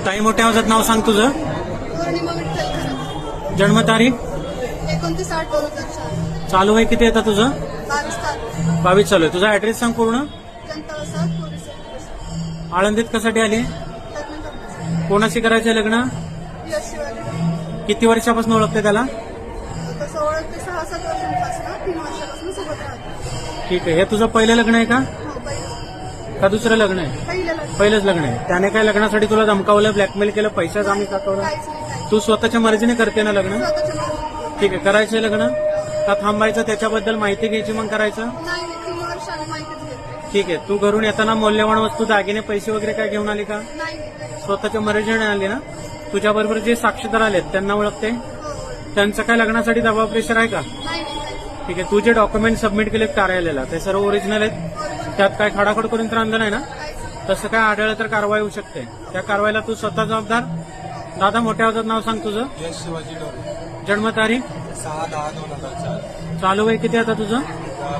ताई मोठ्या आवाजात नाव सांग तुझं. पौर्णिमा विठ्ठल खरात. जन्मतारीख 29/8/2004. चालू आहे किती येतं तुझं. 22 22 चालू आहे. तुझा ऍड्रेस सांग पूर्ण. जनता वसाहत पोलीस स्टेशन. आळंदीत कशासाठी आली. लग्न करण्यासाठी. कोणाशी करायचं लग्न. यश शिवाजी. किती वर्षापासून ओळखते त्याला. तसं ओळखते 6-7 वर्षांपासून 3 वर्षापासून सोबत राहते. ठीक आहे. हे तुझं पहिलं लग्न आहे का हो पहिलं दुसरं लग्न आहे. पहिलं पहिलंच लग्न आहे. त्याने काय लग्नासाठी तुला धमकावलं, ब्लॅकमेल केलं, पैसा आम्ही दाखवला. काहीच नाही. तू स्वतःच्या मर्जीने करते ना लग्न. स्वतःच्या मनात. ठीक आहे. करायचं लग्न का थांबायचं, त्याच्याबद्दल माहिती घ्यायची मग करायचं. नाही 3 वर्षांनी माहितीच घेते. ठीक आहे. तू घरून येताना मौल्यवान वस्तू, दागिने, पैसे वगैरे काय घेऊन आली का. नाही स्वतःच्या मर्जीने आली ना. तुझ्याबरोबर जे साक्षीदार आलेत त्यांना ओळखते. हो त्यांचं काय लग्नासाठी दबाव प्रेशर आहे का. नाही ठीक आहे. तू जे डॉक्युमेंट सबमिट केलेत कार्यालयाला ते सर्व ओरिजिनल आहेत. त्यात काय खाडाखोड करून तर आणलं नाही ना. तसं काय आढळलं तर कारवाई होऊ शकते. त्या कारवाईला तू स्वतः जबाबदार. दादा मोठ्या आवाजात नाव सांग तुझं. यश शिवाजी डोरे. जन्मतारीख 6/10/2004. चालू आहे किती आता तुझं.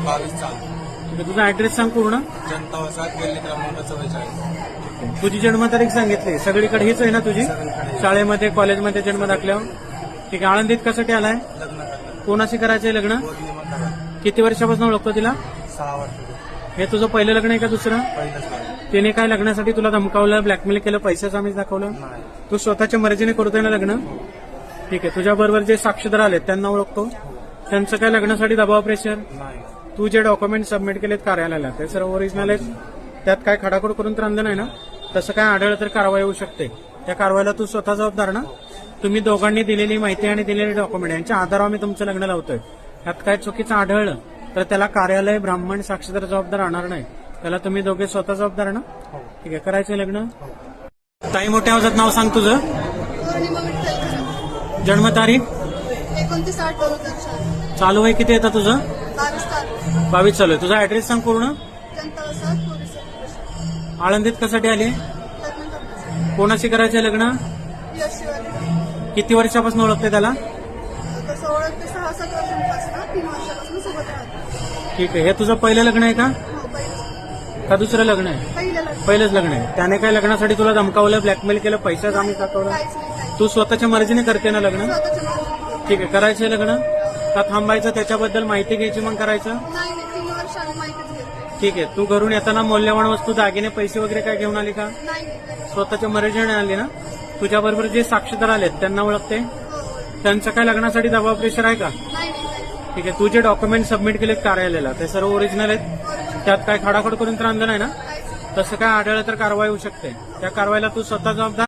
22 चालू. ठीक आहे. तुझा ऍड्रेस सांग पूर्ण. जनता वसाहत गल्ली क्रमांक 44. तुझी जन्मतारीख सांगितली. सगळीकडे हीच आहे ना तुझी. सगळीकडे. शाळेमध्ये, कॉलेजमध्ये जन्म दाखल्यावर. ठीक आहे. आळंदीत कशासाठी आलाय. लग्न करणार. कोणाशी करायचंय लग्न. पौर्णिमा खरात. किती वर्षापासून ओळखतो तिला. 6 वर्ष. हे तुझं पहिलं लग्न आहे का दुसरं. पहिलंच लग्न. तिने काय लग्नासाठी तुला धमकावलं, ब्लॅकमेल केलं, पैशाचं आम्ही दाखवलं. नाही. तू स्वतःच्या मर्जीने करतोय ना लग्न. ठीक आहे. तुझ्या बरोबर जे साक्षीदार आलेत त्यांना ओळखतो. त्यांचं काय लग्नासाठी दबाव प्रेशर. नाही. तू जे डॉक्युमेंट सबमिट केलेत कार्यालयाला ते सर्व ओरिजिनल आहेत. त्यात काय खडाखोड करून तर आणलं नाही ना. तसं काय आढळलं तर कारवाई होऊ शकते. त्या कारवाईला तू स्वतः जबाबदार ना. तुम्ही दोघांनी दिलेली माहिती आणि दिलेले डॉक्युमेंट यांच्या आधारावर आम्ही तुमचं लग्न लावतोय. त्यात काय चुकीचं आढळलं तर त्याला कार्यालय, ब्राह्मण, साक्षीदार जबाबदार राहणार नाही. त्याला तुम्ही दोघे स्वतः जबाबदार ना. ठीक आहे. करायचं लग्न. ताई मोठ्या आवाजात नाव सांग तुझं. पौर्णिमा विठ्ठल खरात. जन्मतारीख 29/8/2004. चालू आहे किती येतं तुझं. 22 चालू आहे. तुझा ऍड्रेस सांग पूर्ण. जनता वसाहत पोलीस स्टेशन. आळंदीत कशासाठी आली. लग्न करण्यासाठी. कोणाशी करायचं लग्न. यश शिवाजी. किती वर्षापासून ओळखते त्याला. तसं ओळखते 6-7 वर्षांपासून 3 वर्षापासून सोबत राहते. ठीक आहे. हे तुझं पहिलं लग्न आहे का हो पहिलं दुसरं लग्न आहे. पहिलंच लग्न आहे. त्याने काय लग्नासाठी तुला धमकावलं, ब्लॅकमेल केलं, पैसा आम्ही दाखवला. काहीच नाही. तू स्वतःच्या मर्जीने करते ना लग्न. स्वतःच्या मनात. ठीक आहे. करायचं लग्न का थांबायचं, त्याच्याबद्दल माहिती घ्यायची मग करायचं. नाही 3 वर्षांनी माहितीच घेते. ठीक आहे. तू घरून येताना मौल्यवान वस्तू, दागिने, पैसे वगैरे काय घेऊन आली का. नाही स्वतःच्या मर्जीने आली ना. तुझ्याबरोबर जे साक्षीदार आलेत त्यांना ओळखते. हो त्यांचं काय लग्नासाठी दबाव प्रेशर आहे का. नाही ठीक आहे. तू जे डॉक्युमेंट सबमिट केलेत कार्यालयाला ते सर्व ओरिजिनल आहेत. त्यात काय खाडाखोड करून तर आणलं नाही ना. तसं काय आढळलं तर कारवाई होऊ शकते. त्या कारवाईला तू स्वतः जबाबदार.